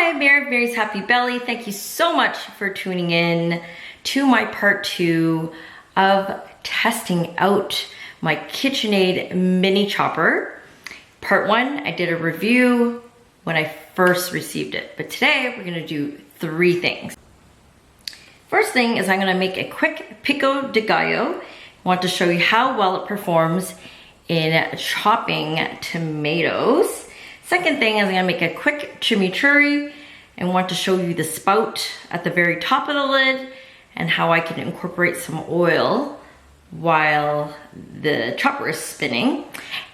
Hi, Mary's Happy Belly. Thank you so much for tuning in to my part 2 of testing out my KitchenAid mini chopper. Part 1, I did a review when I first received it, but today we're gonna do 3 things. First thing is I'm gonna make a quick Pico de Gallo. I want to show you how well it performs in chopping tomatoes. Second thing is I'm gonna make a quick chimichurri and want to show you the spout at the very top of the lid and how I can incorporate some oil while the chopper is spinning.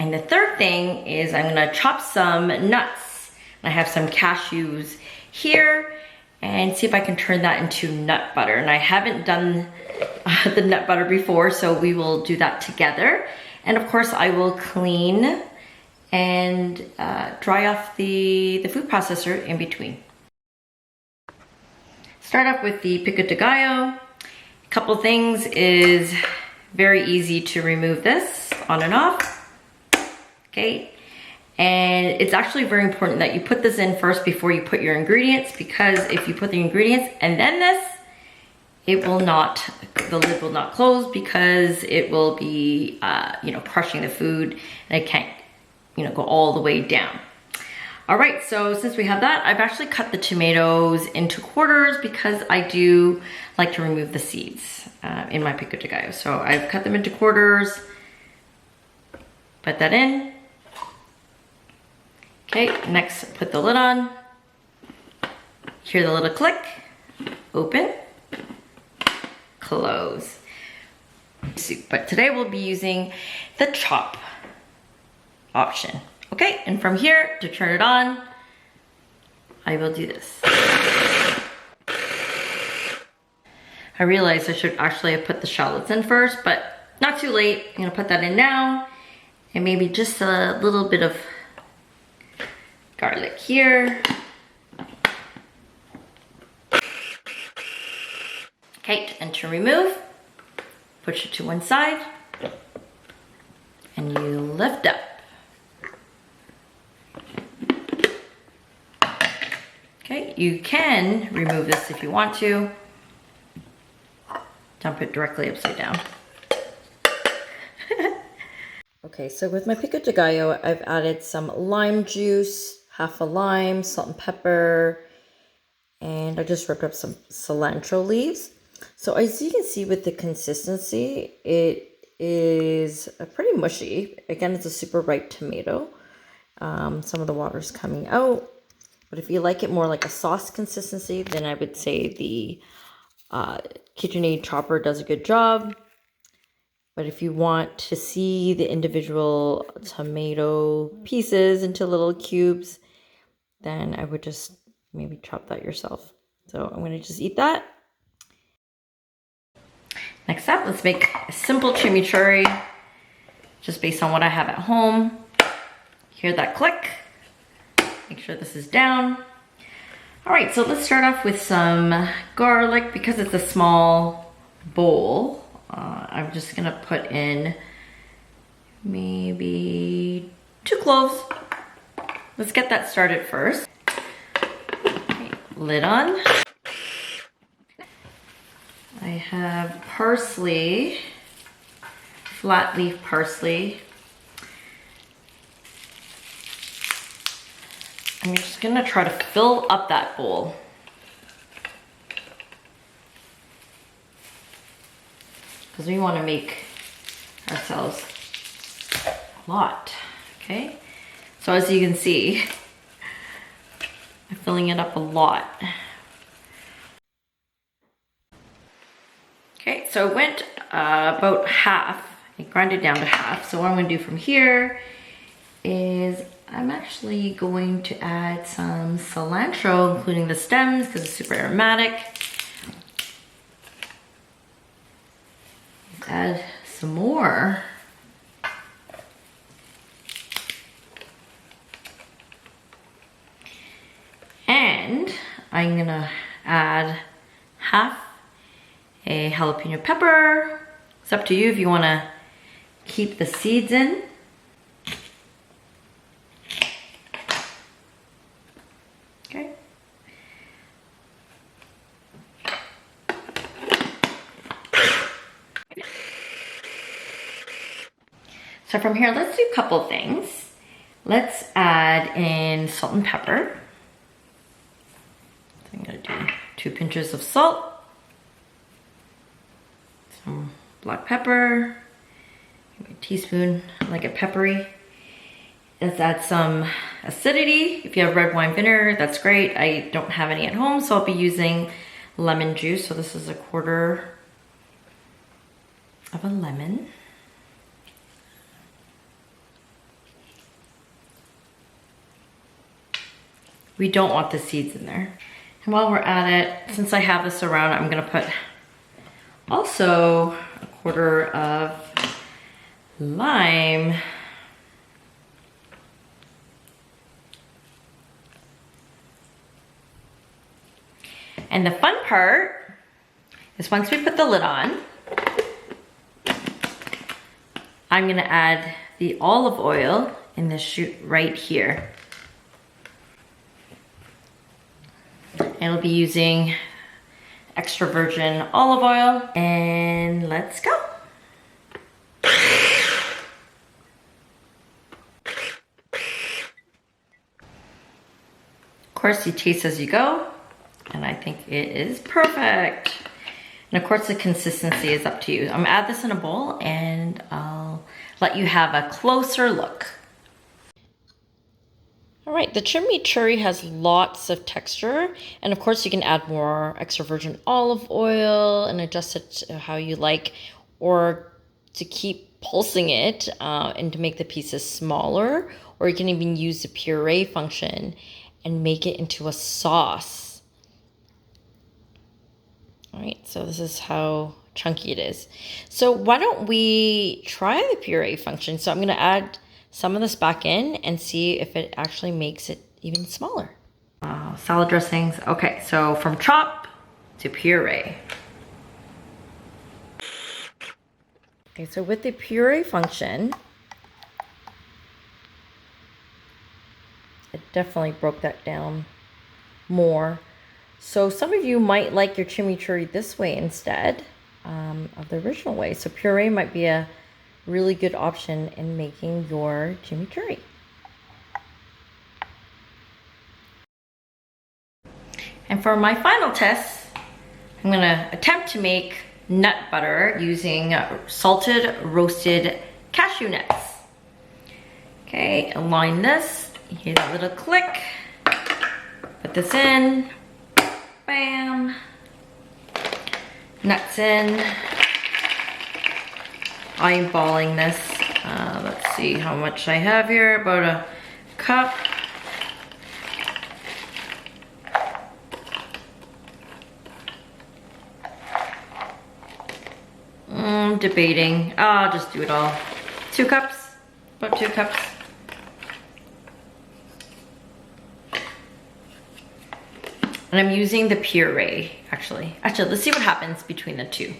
And the third thing is I'm gonna chop some nuts. I have some cashews here and see if I can turn that into nut butter. And I haven't done the nut butter before, so we will do that together. And of course I will clean and dry off the food processor in between. Start off with the Pico de Gallo. A couple things is very easy to remove this on and off, okay? And it's actually very important that you put this in first before you put your ingredients, because if you put the ingredients and then this, it will not, the lid will not close because it will be, crushing the food and it can't, go all the way down. All right, so since we have that, I've actually cut the tomatoes into quarters because I do like to remove the seeds in my Pico de Gallo. So I've cut them into quarters, put that in. Okay, next put the lid on. Hear the little click, open, close. But today we'll be using the chop option. Okay, and from here to turn it on, I will do this. I realized I should actually have put the shallots in first, but not too late. I'm gonna put that in now, and maybe just a little bit of garlic here. Okay, and to remove, push it to one side, and you lift up. Okay, you can remove this if you want to. Dump it directly upside down. Okay, so with my Pico de Gallo, I've added some lime juice, half a lime, salt and pepper, and I just ripped up some cilantro leaves. So as you can see with the consistency, it is pretty mushy. Again, it's a super ripe tomato. Some of the water's coming out. But if you like it more like a sauce consistency, then I would say the KitchenAid chopper does a good job. But if you want to see the individual tomato pieces into little cubes, then I would just maybe chop that yourself. So I'm going to just eat that. Next up, let's make a simple chimichurri, just based on what I have at home. Hear that click? Make sure this is down. All right, so let's start off with some garlic. Because it's a small bowl, I'm just gonna put in maybe 2 cloves. Let's get that started first. Okay, lid on. I have parsley, flat leaf parsley. I'm just gonna try to fill up that bowl. Because we wanna make ourselves a lot, okay? So as you can see, I'm filling it up a lot. Okay, so it went about half. I ground it down to half. So what I'm gonna do from here is I'm actually going to add some cilantro, including the stems, because it's super aromatic. Let's add some more. And I'm gonna add half a jalapeno pepper. It's up to you if you wanna keep the seeds in. So from here, let's do a couple things. Let's add in salt and pepper. So I'm gonna do 2 pinches of salt, some black pepper, a teaspoon, I like it peppery. Let's add some acidity. If you have red wine vinegar, that's great. I don't have any at home, so I'll be using lemon juice. So this is 1/4 of a lemon. We don't want the seeds in there. And while we're at it, since I have this around, I'm gonna put also 1/4 of lime. And the fun part is once we put the lid on, I'm gonna add the olive oil in this chute right here. And we'll be using extra virgin olive oil, and let's go. Of course, you taste as you go, and I think it is perfect. And of course, the consistency is up to you. I'm gonna add this in a bowl, and I'll let you have a closer look. All right, the chimichurri has lots of texture, and of course you can add more extra virgin olive oil and adjust it to how you like, or to keep pulsing it and to make the pieces smaller, or you can even use the puree function and make it into a sauce. All right, so this is how chunky it is. So why don't we try the puree function? So I'm gonna add some of this back in and see if it actually makes it even smaller. Salad dressings. Okay, so from chop to puree. Okay, so with the puree function, it definitely broke that down more. So some of you might like your chimichurri this way instead of the original way. So puree might be a really good option in making your chimichurri. And for my final test, I'm gonna attempt to make nut butter using salted roasted cashew nuts. Okay, align this, hear that little click, put this in, bam, nuts in. Eyeballing this. Let's see how much I have here. About a cup. Debating. I'll just do it all. 2 cups. About 2 cups. And I'm using the puree, actually. Actually, let's see what happens between the two.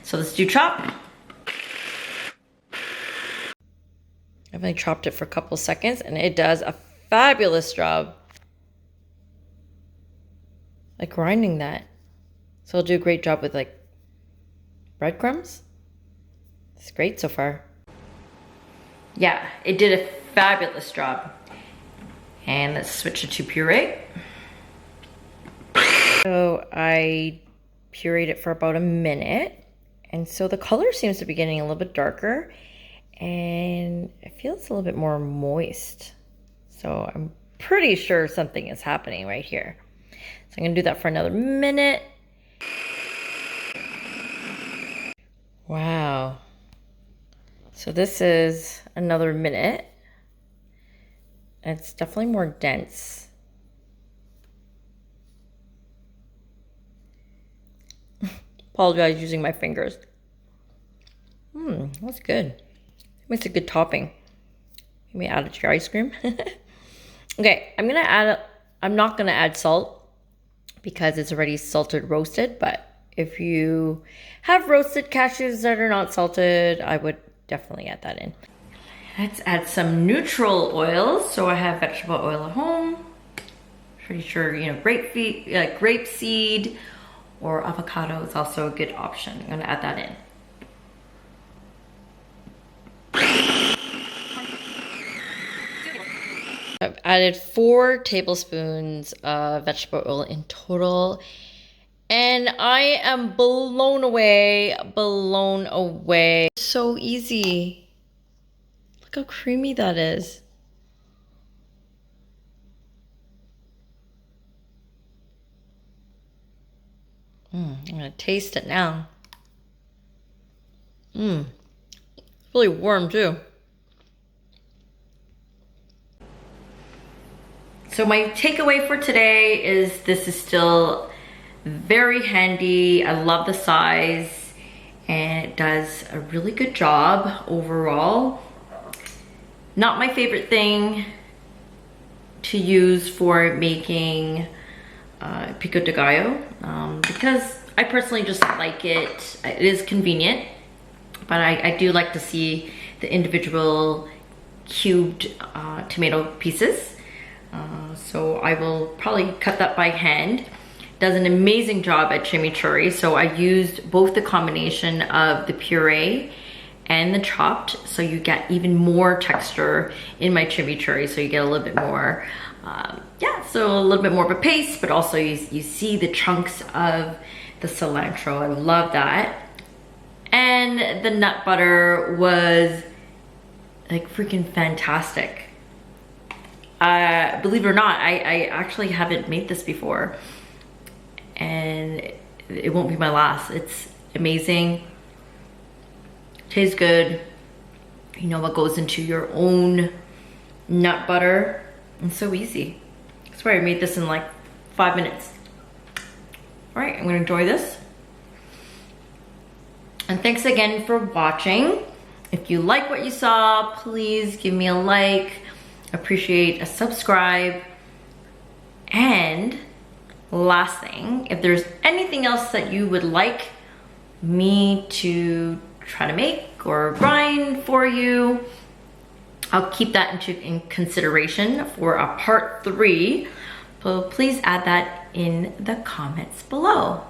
So let's do chop. I've only chopped it for a couple seconds, and it does a fabulous job like grinding that. So it'll do a great job with like breadcrumbs. It's great so far. Yeah, it did a fabulous job. And let's switch it to puree. So I pureed it for about a minute, and so the color seems to be getting a little bit darker, and it feels a little bit more moist. So I'm pretty sure something is happening right here. So I'm gonna do that for another minute. Wow. So this is another minute. It's definitely more dense. Apologize using my fingers. That's good. Makes a good topping. You may add it to your ice cream. Okay, I'm not gonna add salt because it's already salted roasted, but if you have roasted cashews that are not salted, I would definitely add that in. Let's add some neutral oils. So I have vegetable oil at home. Pretty sure, you know, grapeseed or avocado is also a good option. I'm gonna add that in. added 4 tablespoons of vegetable oil in total. And I am blown away, blown away. So easy. Look how creamy that is. I'm gonna taste it now. It's really warm too. So my takeaway for today is this is still very handy. I love the size and it does a really good job overall. Not my favorite thing to use for making Pico de Gallo because I personally just like it. It is convenient, but I do like to see the individual cubed tomato pieces. So I will probably cut that by hand. Does an amazing job at chimichurri. So I used both the combination of the puree and the chopped, so you get even more texture in my chimichurri, so you get a little bit more, so a little bit more of a paste, but also you see the chunks of the cilantro. I love that. And the nut butter was like freaking fantastic. Believe it or not, I actually haven't made this before, and it won't be my last. It's amazing. Tastes good. You know what goes into your own nut butter. It's so easy. I swear I made this in like 5 minutes. All right, I'm gonna enjoy this. And thanks again for watching. If you like what you saw, please give me a like. Appreciate a subscribe. And last thing, if there's anything else that you would like me to try to make or grind for you, I'll keep that in consideration for a part 3. So please add that in the comments below.